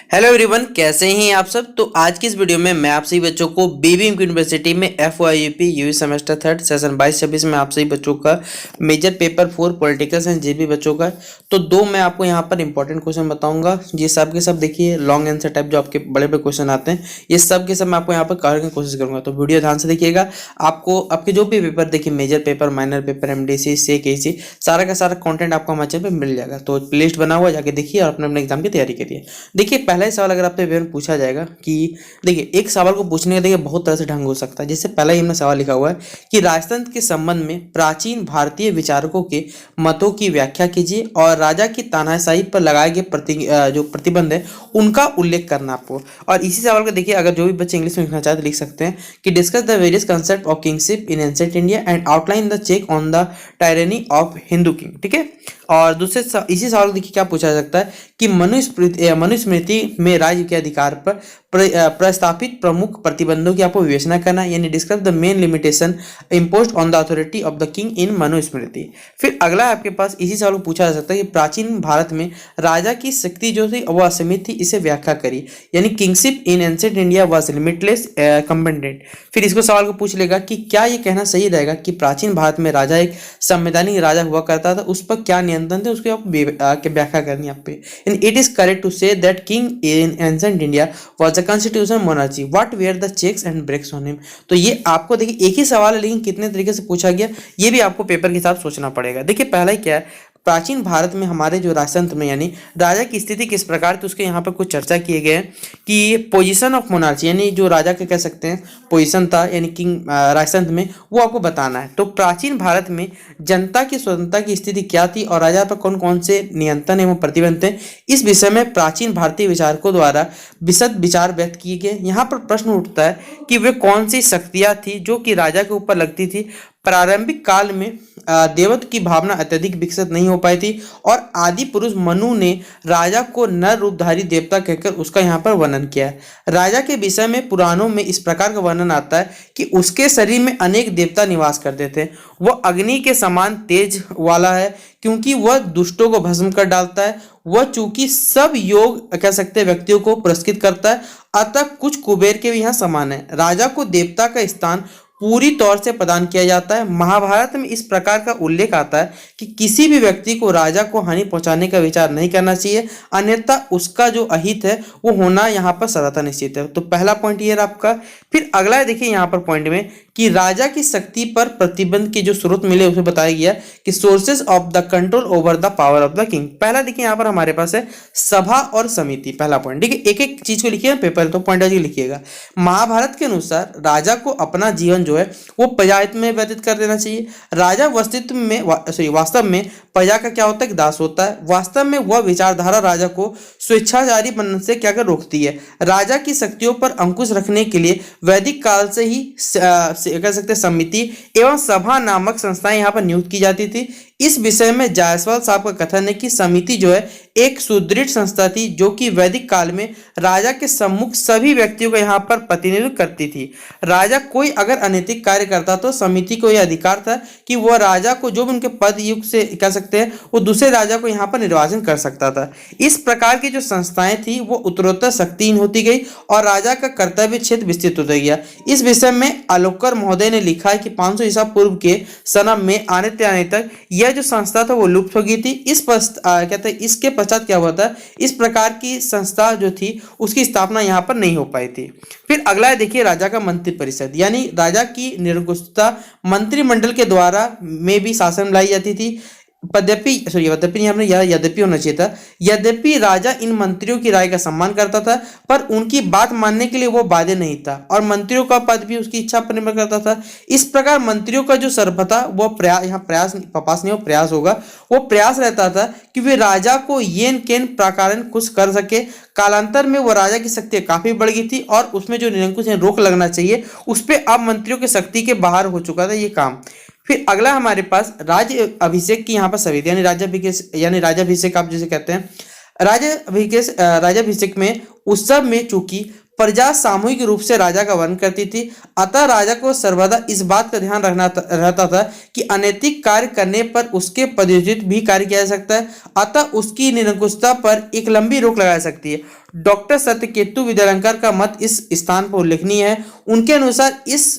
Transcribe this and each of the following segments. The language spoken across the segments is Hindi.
हेलो एवरीवन, कैसे हैं आप सब। तो आज की इस वीडियो में मैं आप सभी बच्चों को बीबी यूनिवर्सिटी में FYUP UG semester third session 22-26 में आप सभी बच्चों का major paper 4 political science G P बच्चों का। तो दो मैं आपको यहाँ पर इंपॉर्टेंट क्वेश्चन बताऊंगा। ये सब के सब देखिए लॉन्ग आंसर टाइप जो आपके बड़े बड़े क्वेश्चन आते हैं, ये सब के सब मैं आपको यहाँ पर कवर करने की कोशिश करूंगा। तो वीडियो ध्यान से देखिएगा। आपको आपके जो भी पेपर देखिए, major paper, minor paper, MDC, CKC, सारा का सारा कंटेंट आपको हमारे चैनल पे मिल जाएगा। तो प्लेलिस्ट बना हुआ, जाके देखिए और अपने अपने एग्जाम की तैयारी करिए। देखिए पहला ही सवाल अगर आपसे पेपर में पूछा जाएगा कि देखिए, एक सवाल को पूछने का देखिए बहुत तरह से ढंग हो सकता है। जैसे पहला ही हमने सवाल लिखा हुआ है कि राजतंत्र के संबंध में प्राचीन भारतीय विचारकों के मतों की व्याख्या कीजिए और राजा की तानाशाही पर लगाए गए जो प्रतिबंध है उनका उल्लेख करना आपको। और इसी सवाल को देखिए, अगर जो भी बच्चे इंग्लिश में लिखना चाहते लिख सकते हैं कि discuss the various concept of kingship in ancient India and outline the check on the tyranny of Hindu king. ठीक है। और दूसरे इसी सवाल को देखिए क्या पूछा जा सकता है कि मनुस्मृति में राज्य के अधिकार पर प्रस्तापित प्रमुख प्रतिबंधों की आपको विवेचना करना, यानी describe the main limitation imposed on the authority of the king in Manusmriti. फिर अगला आपके पास इसी सवाल को पूछा जा सकता है कि प्राचीन भारत में राजा की शक्ति जो थी वह असीमित थी, इसे व्याख्या करी, यानी kingship in ancient India was limitless independent. फिर इसको सवाल को पूछ लेगा कि क्या ये कहना सही रहेगा कि प्राचीन भारत में राजा एक संवैधानिक राजा हुआ करता था, उस पर क्या नियंत्रण थे, उसकी आपको व्याख्या करनी है आप पे। It is correct to say that king in ancient India was the constitution monarchy, what where the checks and brakes on him. तो ये आपको देखिए एक ही सवाल है लेकिन कितने तरीके से पूछा गया, ये भी आपको पेपर के हिसाब सोचना पड़ेगा। देखिए पहला ही क्या है, प्राचीन भारत में हमारे जो राजतंत्र में यानी राजा की स्थिति किस प्रकार थी, उसके यहाँ पर कुछ चर्चा किए गए कि पोजीशन ऑफ मोनार्ची, यानी जो राजा के कह सकते हैं पोजीशन था यानी किंग राजतंत्र में, वो आपको बताना है। तो प्राचीन भारत में जनता की स्वतंत्रता की स्थिति क्या थी और राजा पर कौन कौन से नियंत्रण एवं प्रतिबंध थे, इस विषय में प्राचीन भारतीय विचारकों द्वारा विशद विचार व्यक्त किए गए। यहाँ पर प्रश्न उठता है कि वे कौन सी शक्तियाँ थी जो कि राजा के ऊपर लगती थी। प्रारंभिक काल में देवत्व की भावना अत्यधिक विकसित नहीं हो पाई थी और आदि पुरुष मनु ने राजा को नर रूपधारी देवता कहकर उसका यहाँ पर वर्णन किया है। राजा के विषय में पुराणों में इस प्रकार का वर्णन आता है कि उसके शरीर में अनेक देवता निवास करते थे। वह अग्नि के समान तेज वाला है क्योंकि वह दुष्टों को भस्म कर डालता है। वह चूंकि सब योग कह सकते व्यक्तियों को पुरस्कृत करता है, अतः कुछ कुबेर के भी यहाँ समान है। राजा को देवता का स्थान पूरी तौर से प्रदान किया जाता है। महाभारत में इस प्रकार का उल्लेख आता है कि किसी भी व्यक्ति को राजा को हानि पहुंचाने का विचार नहीं करना चाहिए, अन्यथा उसका जो अहित है वो होना यहाँ पर सर्वथा निश्चित है। तो पहला पॉइंट ये आपका। फिर अगला है देखिए यहाँ पर पॉइंट में कि राजा की शक्ति पर प्रतिबंध के जो स्रोत मिले उसे बताया गया कि sources of the control over the power of the king. पहला देखिए यहाँ पर हमारे पास है सभा और समिति, पहला पॉइंट। ठीक है, एक एक चीज को लिखिए पेपर, तो पॉइंट लिखिएगा। महाभारत के अनुसार राजा को अपना जीवन जो है वो प्रजाहित में व्यतीत कर देना चाहिए। राजा वास्तव में प्रजा का क्या होता है, दास होता है। वास्तव में वह विचारधारा राजा को स्वेच्छाचारी बनने से क्या कर रोकती है। राजा की शक्तियों पर अंकुश रखने के लिए वैदिक काल से ही कह सकते समिति एवं सभा नामक संस्थाएं यहाँ पर नियुक्त की जाती थी। इस विषय में जायसवाल साहब का कथन है कि समिति जो है एक सुदृढ़ संस्था थी जो कि वैदिक काल में राजा के सम्मुख सभी व्यक्तियों को यहाँ पर प्रतिनिधित्व करती थी। राजा कोई अगर अनैतिक कार्य करता तो समिति को यह अधिकार था कि वह राजा को जो भी उनके पद युग से कह सकते हैं वो दूसरे राजा को यहाँ पर निर्वाचन कर सकता था। इस प्रकार की जो संस्थाएं थी वो उत्तरोत्तर शक्तिहीन होती गई और राजा का कर्तव्य क्षेत्र विस्तृत होता गया। इस विषय में आलोकर महोदय ने लिखा है कि 500 ईसा पूर्व के सन में आने तक यह जो संस्था था वो लुप्त हो गई थी। कहते हैं इसके पश्चात क्या हुआ था, इस प्रकार की संस्था जो थी उसकी स्थापना यहाँ पर नहीं हो पाई थी। फिर अगला है देखिए राजा का मंत्री परिषद, यानी राजा की निरंकुशता मंत्रिमंडल के द्वारा में भी शासन लाई जाती थी। यद्यपि होना चाहिए था। यद्यपि राजा इन मंत्रियों की राय का सम्मान करता था पर उनकी बात मानने के लिए वो बाध्य नहीं था और मंत्रियों का पद भी उसकी इच्छा पर निर्भर करता था। इस प्रकार मंत्रियों का जो सर्वथा वो प्रयास रहता था कि वे राजा को येन केन प्रकार कुछ कर सके। कालांतर में वो राजा की शक्ति काफी बढ़ गई थी और उसमें जो निरंकुश रोक लगना चाहिए उस पर अब मंत्रियों की शक्ति के बाहर हो चुका था ये काम। फिर अगला हमारे पास राज्य अभिषेक की यहाँ पर समिति यानी राजाभिषेक आप जिसे कहते हैं। राज्याभिषेक में उत्सव में चूंकि प्रजा सामूहिक रूप से राजा का वर्ण करती थी। अतः राजा को सर्वदा इस बात का ध्यान रखना रहता था कि अनैतिक कार्य करने पर उसके पदोचित भी कार्य किया जा सकता है, अतः उसकी निरंकुशता पर एक लंबी रोक लगा सकती है। डॉक्टर सत्यकेतु विद्यालंकार का मत इस स्थान पर उल्लेखनीय है। उनके अनुसार इस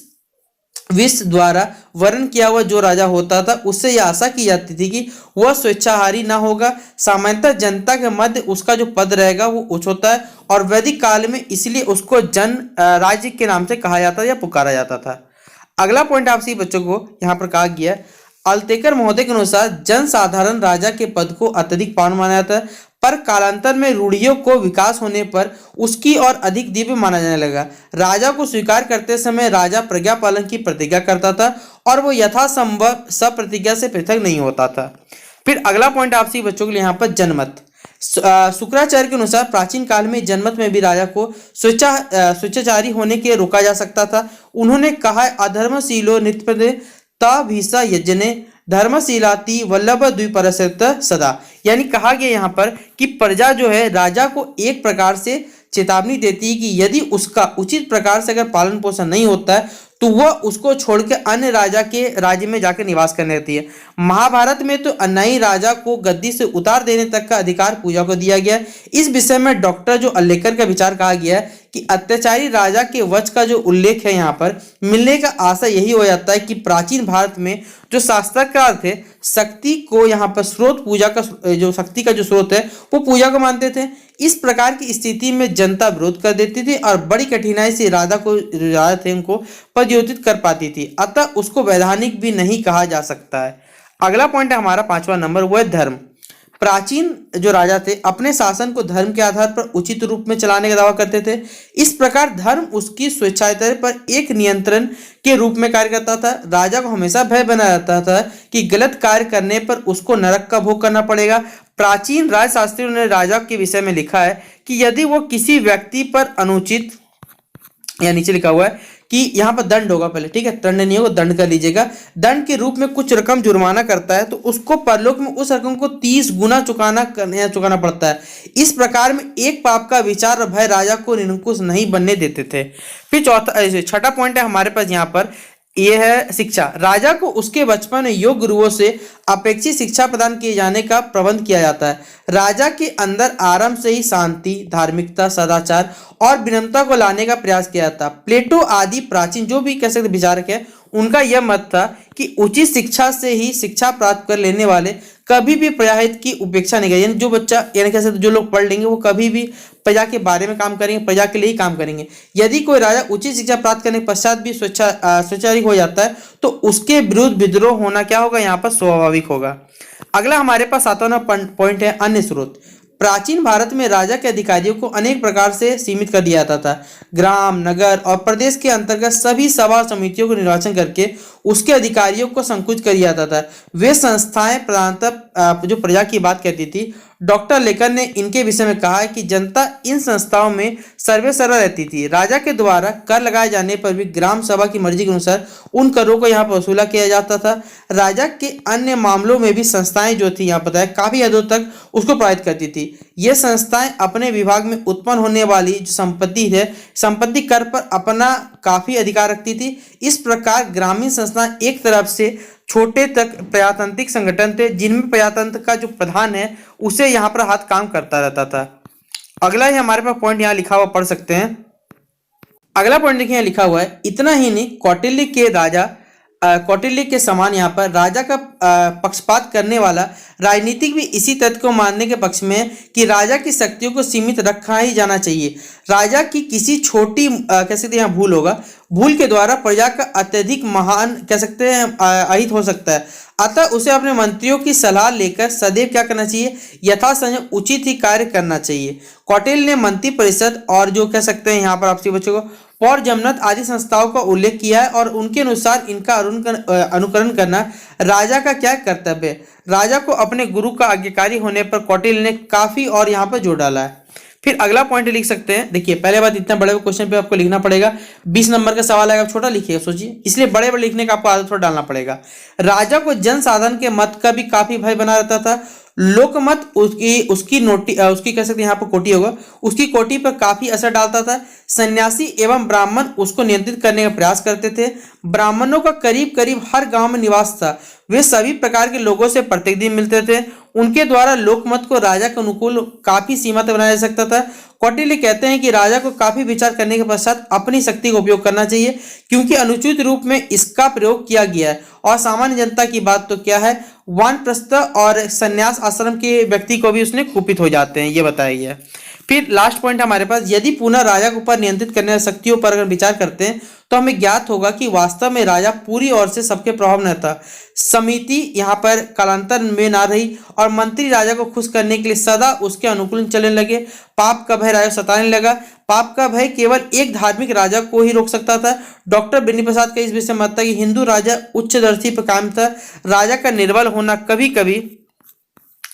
विश्व द्वारा वर्ण किया हुआ जो राजा होता था उससे यह आशा की जाती थी कि वह स्वेच्छाहारी ना होगा। सामान्यतः जनता के मध्य उसका जो पद रहेगा वो उच्च होता है और वैदिक काल में इसलिए उसको जन राज्य के नाम से कहा जाता या पुकारा जाता था। अगला पॉइंट आपसे बच्चों को यहाँ पर कहा गया, अल्तेकर महोदय के अनुसार जन साधारण राजा के पद को अत्यधिक पावन माना जाता है, पर कालांतर में रूढ़ियों को विकास होने पर उसकी और अधिक दिव्य माना जाने लगा। राजा को स्वीकार करते समय राजा प्रज्ञा पालन की प्रतिज्ञा करता था और वो यथासंभव सब प्रतिज्ञा से पृथक नहीं होता था। फिर अगला पॉइंट आपसे बच्चों के लिए यहाँ पर जनमत। शुक्राचार्य के अनुसार प्राचीन काल में जनमत में भी राजा को स्वेच्छाचारी होने के रोका जा सकता था। उन्होंने कहा, अधर्मशीलो नित्यपदे ताभीसा यजने धर्मशीलाति वल्लभ द्विपरसत सदा। यानी कहा गया यहाँ पर कि प्रजा जो है राजा को एक प्रकार से चेतावनी देती है कि यदि उसका उचित प्रकार से अगर पालन पोषण नहीं होता है तो वह उसको छोड़ के अन्य राजा के राज्य में जाकर निवास करने लगती है। महाभारत में तो अन्यायी राजा को गद्दी से उतार देने तक का अधिकार पूजा को दिया गया। इस विषय में डॉक्टर जो अल्लेकर का विचार कहा गया है कि अत्याचारी राजा के वच का जो उल्लेख है यहाँ पर मिलने का आशा यही हो जाता है कि प्राचीन भारत में जो शास्त्रकार थे शक्ति को यहाँ पर स्रोत पूजा का जो शक्ति का जो स्रोत है वो पूजा को मानते थे। इस प्रकार की स्थिति में जनता विरोध कर देती थी और बड़ी कठिनाई से राजा थे उनको पदयोजित कर पाती थी, अतः उसको वैधानिक भी नहीं कहा जा सकता है। अगला पॉइंट है हमारा 5वां नंबर, वो है धर्म। प्राचीन जो राजा थे अपने शासन को धर्म के आधार पर उचित रूप में चलाने का दावा करते थे। इस प्रकार धर्म उसकी स्वेच्छाचार्य पर एक नियंत्रण के रूप में कार्य करता था। राजा को हमेशा भय बना रहता था कि गलत कार्य करने पर उसको नरक का भोग करना पड़ेगा। प्राचीन राजशास्त्रियों ने राजा के विषय में लिखा है कि यदि वो किसी व्यक्ति पर अनुचित, या नीचे लिखा हुआ है कि यहाँ पर दंड होगा पहले, ठीक है, दंड नहीं होगा, दंड कर लीजिएगा। दंड के रूप में कुछ रकम जुर्माना करता है तो उसको परलोक में उस रकम को 30 गुना चुकाना पड़ता है। इस प्रकार में एक पाप का विचार और भय राजा को निरंकुश नहीं बनने देते थे। फिर छठा पॉइंट है हमारे पास यहाँ पर, यह है शिक्षा। राजा को उसके बचपन में योग्य गुरुओं से अपेक्षित शिक्षा प्रदान किए जाने का प्रबंध किया जाता है। राजा के अंदर आरंभ से ही शांति, धार्मिकता, सदाचार और विनम्रता को लाने का प्रयास किया जाता। प्लेटो आदि प्राचीन जो भी कह सकते विचारक है उनका यह मत था कि उचित शिक्षा से ही शिक्षा प्राप्त कर लेने वाले कभी भी प्रजाहित की उपेक्षा नहीं करेंगे। यानी जो बच्चा, यानी कह सकते जो लोग पढ़ लेंगे वो कभी भी प्रजा के बारे में काम करेंगे, प्रजा के लिए ही काम करेंगे। यदि कोई राजा उचित शिक्षा प्राप्त करने के पश्चात भी स्वैच्छिक हो जाता है तो उसके विरुद्ध विद्रोह होना क्या होगा, यहाँ पर स्वाभाविक होगा। अगला हमारे पास 7वां पॉइंट है अन्य स्रोत। प्राचीन भारत में राजा के अधिकारियों को अनेक प्रकार से सीमित कर दिया जाता था। ग्राम, नगर और प्रदेश के अंतर्गत सभी सभा समितियों को निर्वाचन करके उसके अधिकारियों को संकुचित कर दिया जाता था। वे संस्थाएं प्रधानतः जो प्रजा की बात कहती थी। डॉक्टर लेकर ने इनके विषय में कहा है कि जनता इन संस्थाओं में सर्वेसर्वा रहती थी। राजा के द्वारा कर लगाए जाने पर भी ग्राम सभा की मर्जी के अनुसार उन करों को यहाँ पर वसूला किया जाता था। राजा के अन्य मामलों में भी संस्थाएं जो थी यहाँ बताया काफी हदों तक उसको प्रभावित करती थी। ये संस्थाएं अपने विभाग में उत्पन्न होने वाली जो संपत्ति है, संपत्ति कर पर अपना काफी अधिकार रखती थी। इस प्रकार ग्रामीण संस्थाएं एक तरफ से छोटे तक प्रजातांत्रिक संगठन थे जिनमें प्रजातंत्र का जो प्रधान है उसे यहाँ पर हाथ काम करता रहता था। अगला ही हमारे पास पॉइंट यहाँ लिखा हुआ पढ़ सकते हैं। अगला पॉइंट देखिए लिखा हुआ है, इतना ही नहीं कौटिल्य के समान यहाँ पर राजा का पक्षपात करने वाला राजनीतिक भी इसी तथ्य को मानने के पक्ष में है कि राजा की शक्तियों को सीमित रखा ही जाना चाहिए। राजा की किसी छोटी कह सकते हैं भूल के द्वारा प्रजा का अत्यधिक महान कह सकते हैं अहित हो सकता है। अतः उसे अपने मंत्रियों की सलाह लेकर सदैव क्या करना चाहिए, यथासंभव उचित ही कार्य करना चाहिए। कौटिल्य ने मंत्री परिषद और जो कह सकते हैं यहाँ पर आपसे बच्चों को और जमनत आदि संस्थाओं का उल्लेख किया है और उनके अनुसार इनका अनुकरण करना राजा का क्या कर्तव्य है। राजा को अपने गुरु का आज्ञाकारी होने पर कौटिल्य ने काफी और यहाँ पर जोर डाला है। फिर अगला पॉइंट लिख सकते हैं। देखिए पहले बात, इतना बड़े क्वेश्चन पे आपको लिखना पड़ेगा, 20 नंबर का सवाल आएगा, छोटा लिखिएगा, सोचिए, इसलिए बड़े बड़े लिखने का आपको आदत थोड़ा डालना पड़ेगा। राजा को जन साधन के मत का भी काफी भय बना रहता था। लोकमत उसकी कह सकते हैं यहाँ पर कोटि होगा, उसकी कोटि पर काफी असर डालता था। सन्यासी एवं ब्राह्मण उसको नियंत्रित करने का प्रयास करते थे। ब्राह्मणों का करीब करीब हर गांव में निवास था। वे सभी प्रकार के लोगों से प्रत्येक दिन मिलते थे। उनके द्वारा लोकमत को राजा के अनुकूल काफी सीमा तक बनाया जा सकता था। कौटिल्य कहते हैं कि राजा को काफी विचार करने के पश्चात अपनी शक्ति का उपयोग करना चाहिए, क्योंकि अनुचित रूप में इसका प्रयोग किया गया है। और सामान्य जनता की बात तो क्या है, वानप्रस्थ और संन्यास आश्रम के व्यक्ति को भी उसने कुपित हो जाते हैं, ये बताया गया है। फिर लास्ट पॉइंट हमारे पास, यदि पुनः राजा के ऊपर नियंत्रित करने वाली शक्तियों पर अगर विचार करते हैं तो हमें ज्ञात होगा कि वास्तव में राजा पूरी ओर से सबके प्रभाव में था। समिति यहाँ पर कालांतर में ना रही और मंत्री राजा को खुश करने के लिए सदा उसके अनुकूल चलने लगे। पाप का भय राजा सताने लगा। पाप का भय केवल एक धार्मिक राजा को ही रोक सकता था। डॉक्टर बेनी प्रसाद का इस विषय में मत था कि हिंदू राजा उच्च दर्शी पर कायम था। राजा का निर्बल होना कभी कभी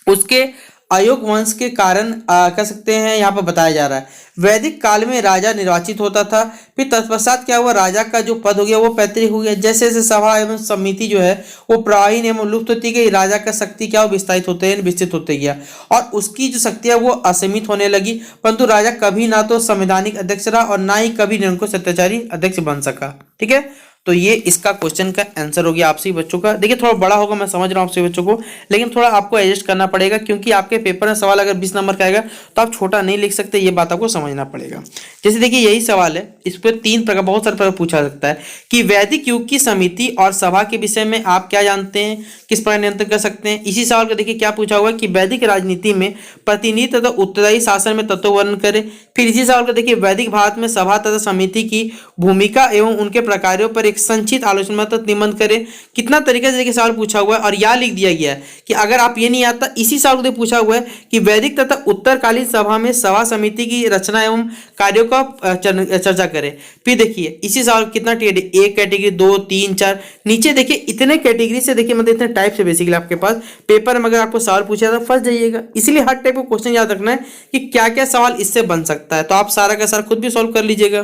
उसके अयोग वंश के कारण कह सकते हैं यहाँ पर बताया जा रहा है। वैदिक काल में राजा निर्वाचित होता था, फिर तत्पश्चात क्या हुआ, राजा का जो पद हो गया वो पैतृक हो गया। जैसे जैसे सभा एवं समिति जो है वो प्रवाहीन एवं लुप्त होती गई, राजा का शक्ति क्या विस्तारित होते विस्तृत होते गया और उसकी जो शक्ति है वो असीमित होने लगी। परंतु राजा कभी ना तो संवैधानिक अध्यक्ष रहा और ना ही कभी निरंकुश अत्याचारी अध्यक्ष बन सका। ठीक है, तो ये इसका क्वेश्चन का आंसर हो गया आप सभी बच्चों का। देखिए थोड़ा बड़ा होगा, मैं समझ रहा हूँ आप सभी बच्चों को, लेकिन थोड़ा आपको एडजस्ट करना पड़ेगा, क्योंकि आपके पेपर में सवाल अगर 20 नंबर का आएगा तो आप छोटा नहीं लिख सकते, ये बात आपको समझना पड़ेगा। जैसे देखिए यही सवाल है, इस पर 3 प्रकार बहुत सारे प्रकार पूछा सकता है कि वैदिक युग की समिति और सभा के विषय में आप क्या जानते हैं, किस प्रकार नियंत्रण कर सकते हैं। इसी सवाल का देखिए क्या पूछा हुआ है कि वैदिक राजनीति में प्रतिनिधि तथा उत्तरदायी शासन में तत्व वर्णन करें। फिर इसी सवाल का देखिए वैदिक भारत में सभा तथा समिति की भूमिका एवं उनके प्रकारों पर एक संक्षिप्त आलोचना निबंध करें। कितना तरीके से देखिए सवाल पूछा हुआ है और यह लिख दिया गया है कि अगर आप ये नहीं आता, इसी सवाल को पूछा हुआ है कि वैदिक तथा उत्तरकालीन सभा में सभा समिति की रचना एवं कार्यों का चर्चा करें। फिर देखिए इसी सवाल कितना एक कैटेगरी 2 3 4 नीचे देखिए इतने कैटेगरी से देखिए मतलब इतने टाइप से बेसिकली आपके पास पेपर में अगर आपको सवाल पूछा तो फंस जाइएगा। इसलिए हर टाइप का क्वेश्चन याद रखना है कि क्या क्या सवाल इससे बन सकता है, तो आप सारा का सारा खुद भी सॉल्व कर लीजिएगा।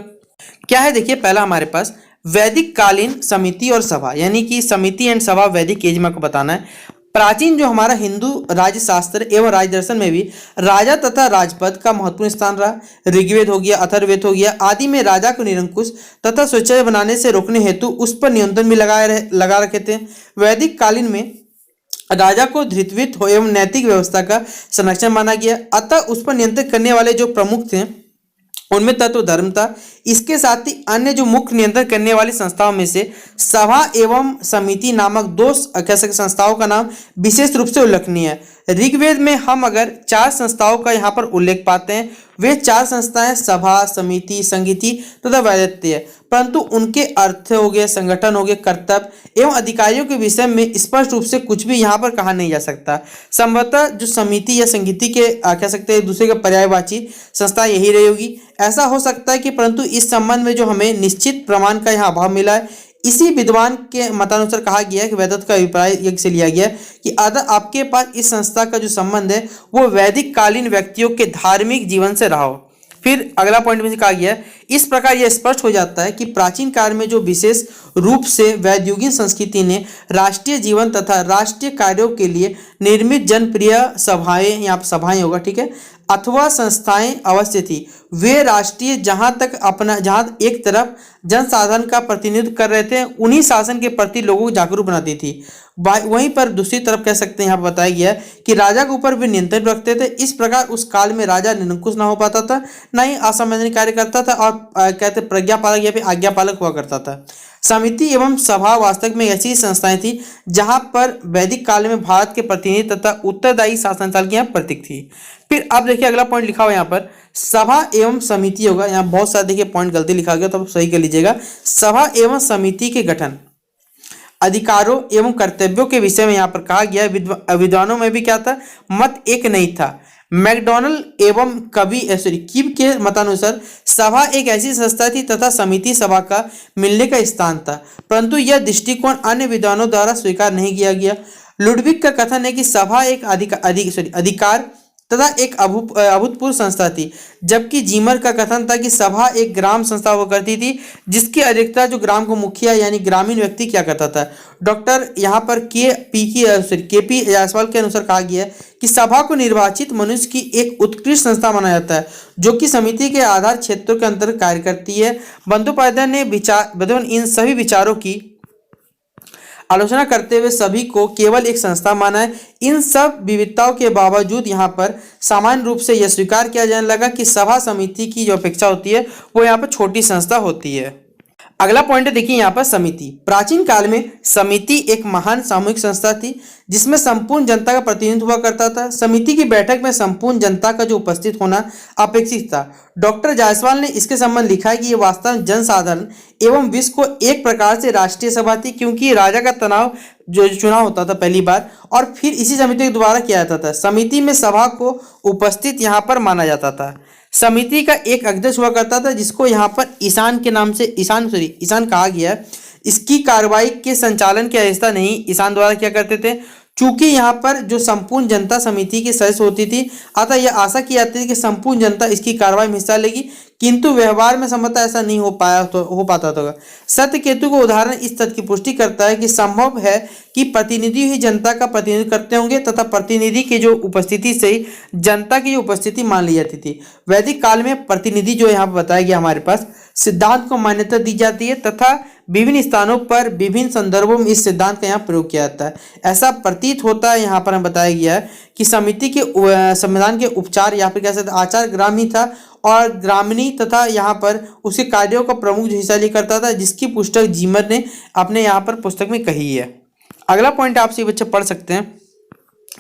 क्या है देखिए पहला हमारे पास वैदिक कालीन समिति और सभा, यानी कि समिति एंड सभा वैदिक एज में को बताना है। प्राचीन जो हमारा हिंदू राज्य शास्त्र एवं राज दर्शन में भी राजा तथा राजपद का महत्वपूर्ण स्थान रहा। ऋग्वेद हो गया, अथर्ववेद हो गया आदि में राजा को निरंकुश तथा स्वेच्छा बनाने से रोकने हेतु उस पर नियंत्रण भी लगा रखे थे। वैदिक कालीन में राजा को धृतवित एवं नैतिक व्यवस्था का संरक्षण माना गया, अतः उस पर नियंत्रण करने वाले जो प्रमुख थे उनमें तत्व धर्म था। इसके साथ ही अन्य जो मुख्य नियंत्रण करने वाली संस्थाओं में से सभा एवं समिति नामक 2 संस्थाओं का नाम विशेष रूप से उल्लेखनीय है। ऋग्वेद में हम अगर 4 संस्थाओं का यहाँ पर उल्लेख पाते हैं, वे 4 संस्थाएं सभा, समिति, संगीति तथा वैदत्य है, परंतु उनके अर्थ हो गए, संगठन हो गए, कर्तव्य एवं अधिकारियों के विषय में स्पष्ट रूप से कुछ भी यहाँ पर कहा नहीं जा सकता। संभवतः जो समिति या संगीति के कह सकते हैं दूसरे का पर्यायवाची संस्था यही रही होगी। ऐसा हो सकता है कि परंतु इस संबंध में जो हमें निश्चित प्रमाण का यहाँ अभाव मिला है। इसी विद्वान के मतानुसार कहा गया है कि वेदत्त का अभिप्राय यज्ञ से लिया गया है कि अगर आपके पास इस संस्था का जो संबंध है वो वैदिक कालीन व्यक्तियों के धार्मिक जीवन से रहा हो। फिर अगला पॉइंट में कहा गया है, इस प्रकार यह स्पष्ट हो जाता है कि प्राचीन काल में जो विशेष रूप से वैद्युगीन संस्कृति ने राष्ट्रीय जीवन तथा राष्ट्रीय कार्यों के लिए निर्मित जनप्रिय सभाएं, यहाँ पर सभाएं होगा, ठीक है, अथवा संस्थाएं अवश्य थी। वे राष्ट्रीय जहां एक तरफ जनसाधारण का प्रतिनिधित्व कर रहे थे, उन्हीं शासन के प्रति लोगों को जागरूक बनाती थी। वहीं पर दूसरी तरफ कह सकते हैं यहाँ बताया गया है कि राजा के ऊपर भी नियंत्रण रखते थे। इस प्रकार उस काल में राजा निरंकुश ना हो पाता था, ना ही असंवैधानिक कार्य करता था और कहते प्रज्ञा पालक या फिर आज्ञा पालक हुआ करता था। समिति एवं सभा वास्तव में ऐसी संस्थाएं थी जहां पर वैदिक काल में भारत के प्रतिनिधि तथा उत्तरदायी शासनकाल की यहाँ प्रतीक थी। फिर अब देखिए अगला पॉइंट लिखा हुआ यहाँ पर सभा एवं समिति होगा। यहाँ बहुत सारे देखिए पॉइंट गलती लिखा गया, तो आप सही कर लीजिएगा। सभा एवं समिति के गठन, अधिकारों एवं कर्तव्यों के विषय में यहाँ पर कहा गया है। विद्वानों में भी क्या था, मत एक नहीं था। मैकडोनल्ड एवं कीब के मतानुसार सभा एक ऐसी संस्था थी तथा समिति सभा का मिलने का स्थान था, परंतु यह दृष्टिकोण अन्य विद्वानों द्वारा स्वीकार नहीं किया गया। लुडविग का कथन है कि सभा एक अधिकार तथा एक अभूतपूर्व संस्था थी। जबकि जीमर का कथन था कि सभा एक ग्राम संस्था हुआ करती थी जिसकी अधिकता जो ग्राम को मुखिया यानी ग्रामीण व्यक्ति क्या करता था। डॉक्टर यहाँ पर के पी जायसवाल के अनुसार कहा गया है कि सभा को निर्वाचित मनुष्य की एक उत्कृष्ट संस्था माना जाता है जो कि समिति के आधार क्षेत्रों के अंतर्गत कार्य करती है। बंदोपाध्याय ने इन सभी विचारों की आलोचना करते हुए सभी को केवल एक संस्था माना है। इन सब विविधताओं के बावजूद यहाँ पर सामान्य रूप से यह स्वीकार किया जाने लगा कि सभा समिति की जो अपेक्षा होती है वो यहाँ पर छोटी संस्था होती है। अगला पॉइंट है, देखिए यहाँ पर समिति। प्राचीन काल में समिति एक महान सामूहिक संस्था थी जिसमें संपूर्ण जनता का प्रतिनिधित्व हुआ करता था। समिति की बैठक में संपूर्ण जनता का जो उपस्थित होना अपेक्षित था। डॉक्टर जायसवाल ने इसके संबंध लिखा है कि यह वास्तव में जनसाधारण एवं विश्व को एक प्रकार से राष्ट्रीय सभा थी, क्योंकि राजा का तनाव जो चुनाव होता था पहली बार और फिर इसी समिति के द्वारा किया जाता था। समिति में सभा को उपस्थित यहाँ पर माना जाता था। समिति का एक अध्यक्ष हुआ करता था जिसको यहाँ पर ईशान के नाम से ईशान कहा गया है। इसकी कार्रवाई के संचालन की व्यवस्था नहीं ईशान द्वारा क्या करते थे। चूंकि यहाँ पर जो संपूर्ण जनता समिति की सदस्य होती थी, अतः यह आशा की जाती थी कि संपूर्ण जनता इसकी कार्रवाई में हिस्सा लेगी, किंतु व्यवहार में संभवतः ऐसा नहीं हो पाता था। सत्यकेतु का उदाहरण इस तथ्य की पुष्टि करता है कि संभव है कि प्रतिनिधि ही जनता का प्रतिनिधित्व करते होंगे तथा प्रतिनिधि की जो उपस्थिति से ही जनता की जो उपस्थिति मान ली जाती थी। वैदिक काल में प्रतिनिधि जो यहाँ पर बताया गया हमारे पास सिद्धांत को मान्यता दी जाती है तथा विभिन्न स्थानों पर विभिन्न संदर्भों में इस सिद्धांत का यहाँ प्रयोग किया जाता है। ऐसा प्रतीत होता है यहाँ पर हमें बताया गया है कि समिति के संविधान के उपचार या फिर कह सकते आचार ग्राम ही था और ग्रामीणी तथा यहाँ पर उसके कार्यों का प्रमुख जो हिस्सा लिया करता था, जिसकी पुस्तक जीमर ने अपने यहाँ पर पुस्तक में कही है। अगला पॉइंट आप सभी बच्चे पढ़ सकते हैं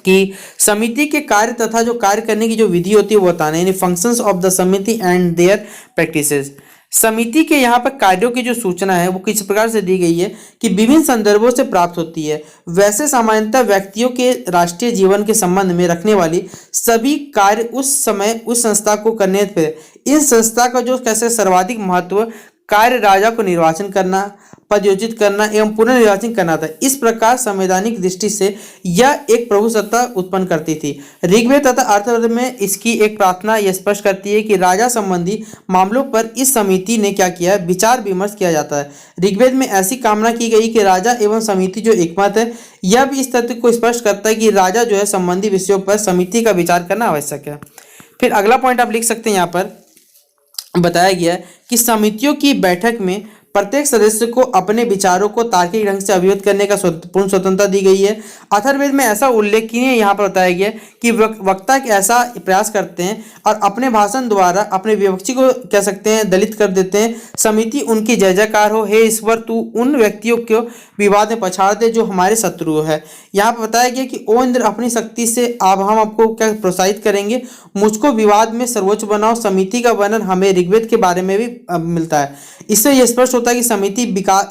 कि समिति के कार्य तथा जो कार्य करने की जो विधि होती है वो बताना, यानी फंक्शंस ऑफ द समिति एंड देयर प्रैक्टिसेस। समिति के यहाँ पर कार्यों की जो सूचना है वो किस प्रकार से दी गई है कि विभिन्न संदर्भों से प्राप्त होती है। वैसे सामान्यतः व्यक्तियों के राष्ट्रीय जीवन के संबंध में रखने वाली सभी कार्य उस समय उस संस्था को करने पर इन संस्था का जो कैसे सर्वाधिक महत्व कार्य राजा को निर्वाचन करना, पदयोजित करना एवं पुनर्निर्वाचन करना था। इस प्रकार संवैधानिक दृष्टि से यह एक प्रभुसत्ता उत्पन्न करती थी। ऋग्वेद तथा अर्थवेद में इसकी एक प्रार्थना यह स्पष्ट करती है कि राजा संबंधी मामलों पर इस समिति ने क्या किया है, विचार विमर्श किया जाता है। ऋग्वेद में ऐसी कामना की गई कि राजा एवं समिति जो एकमत है। यह भी इस तथ्य को स्पष्ट करता है कि राजा जो है संबंधी विषयों पर समिति का विचार करना आवश्यक है। फिर अगला पॉइंट आप लिख सकते हैं, यहाँ पर बताया गया है कि समितियों की बैठक में प्रत्येक सदस्य को अपने विचारों को तार्किक ढंग से अभिव्यक्त करने का पूर्ण स्वतंत्रता दी गई है। अथर्ववेद में ऐसा उल्लेखनीय यहाँ पर बताया गया कि वक्ता ऐसा प्रयास करते हैं और अपने भाषण द्वारा अपने विपक्षी को कह सकते हैं दलित कर देते हैं। समिति उनकी जय जयकार हो, हे ईश्वर तू उन व्यक्तियों को विवाद में पछाड़ दे जो हमारे शत्रु है। यहाँ पर बताया गया कि ओ इंद्र अपनी शक्ति से अब हम आपको क्या प्रोत्साहित करेंगे, मुझको विवाद में सर्वोच्च बनाओ। समिति का वर्णन हमें ऋग्वेद के बारे में भी मिलता है। इससे यह स्पष्ट होता है कि समिति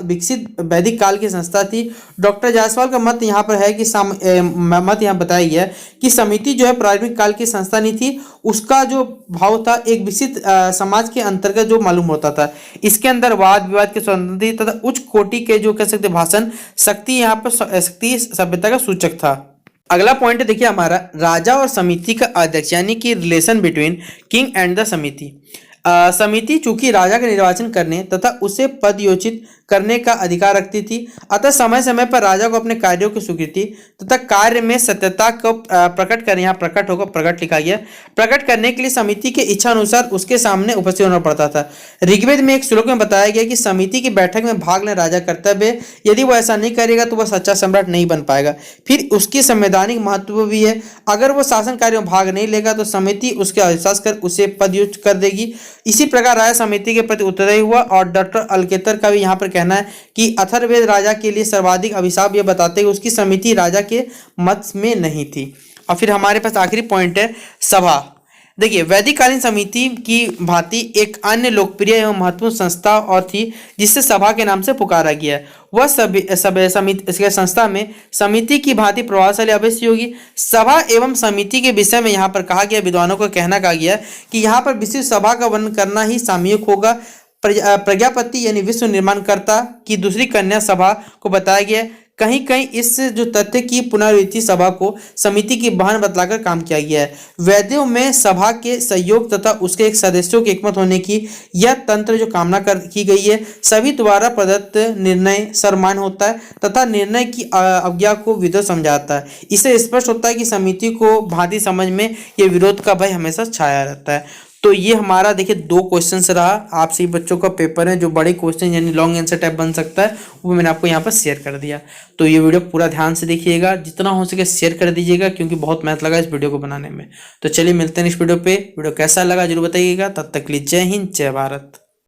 विकसित वैदिक काल की संस्था थी। डॉक्टर जायसवाल का मत यहाँ पर है कि मत यहाँ बताया गया है कि समिति जो है प्रारंभिक काल की संस्था नहीं थी, उसका जो भाव था एक विकसित समाज के अंतर्गत जो मालूम होता था। इसके अंदर वाद विवाद के स्वतंत्रता तथा उच्च कोटि के जो कह सकते भाषण शक्ति यहाँ पर शक्ति सभ्यता का सूचक था। अगला पॉइंट देखिए हमारा राजा और समिति का अध्यक्ष यानी कि relation between king and the समिति। समिति चूंकि राजा का निर्वाचन करने तथा उसे पदयोजित करने का अधिकार रखती थी, अतः समय समय पर राजा को अपने कार्यों की स्वीकृति तथा कार्य में सत्यता को प्रकट करने, यहाँ प्रकट लिखा गया, प्रकट करने के लिए समिति के इच्छा अनुसार उसके सामने उपस्थित होना पड़ता था। ऋग्वेद में एक श्लोक में बताया गया कि समिति की बैठक में भाग लेना राजा कर्तव्य है, यदि वो ऐसा नहीं करेगा तो वह सच्चा सम्राट नहीं बन पाएगा। फिर उसकी संवैधानिक महत्व भी है, अगर वो शासन कार्य में भाग नहीं लेगा तो समिति उसके अविश्वास कर उसे पदच्युत कर देगी। इसी प्रकार राजा समिति के प्रति उत्तरदायी हुआ और डॉक्टर अल्केतर का भी यहाँ पर कहना है कि अथर्ववेद राजा के लिए सर्वाधिक अभिशाप यह बताते हैं कि उसकी समिति राजा के मत में नहीं थी। और फिर हमारे पास आखिरी पॉइंट है सभा। देखिए वैदिक कालीन समिति की भांति एक अन्य लोकप्रिय एवं महत्वपूर्ण संस्था और थी जिसे सभा के नाम से पुकारा गया है। वह समिति संस्था में समिति की भांति प्रभावशाली अवश्य होगी। सभा एवं समिति के विषय में यहाँ पर कहा गया, विद्वानों को कहना कहा गया कि यहाँ पर विशिष्ट सभा का वर्णन करना ही सामयिक होगा। प्रजापति यानी विश्व निर्माणकर्ता की दूसरी कन्या सभा को बताया गया। कहीं कहीं इस जो तथ्य की पुनरावृत्ति सभा को समिति की बहन बतलाकर काम किया गया है। वेदों में सभा के सहयोग तथा उसके एक सदस्यों के एकमत होने की यह तंत्र जो कामना की गई है, सभी द्वारा प्रदत्त निर्णय सर्वमान्य होता है तथा निर्णय की अवज्ञा को विरोध समझाता है। इससे स्पष्ट होता है कि समिति को भांति समझ में ये विरोध का भय हमेशा छाया रहता है। तो ये हमारा देखिए 2 क्वेश्चन रहा। आप सभी बच्चों का पेपर है जो बड़े क्वेश्चन यानी लॉन्ग आंसर टाइप बन सकता है, वो मैंने आपको यहाँ पर शेयर कर दिया। तो ये वीडियो पूरा ध्यान से देखिएगा, जितना हो सके शेयर कर दीजिएगा, क्योंकि बहुत मेहनत लगा इस वीडियो को बनाने में। तो चलिए मिलते हैं इस वीडियो पे। वीडियो कैसा लगा जरूर बताइएगा। तब तक के लिए जय हिंद, जय भारत।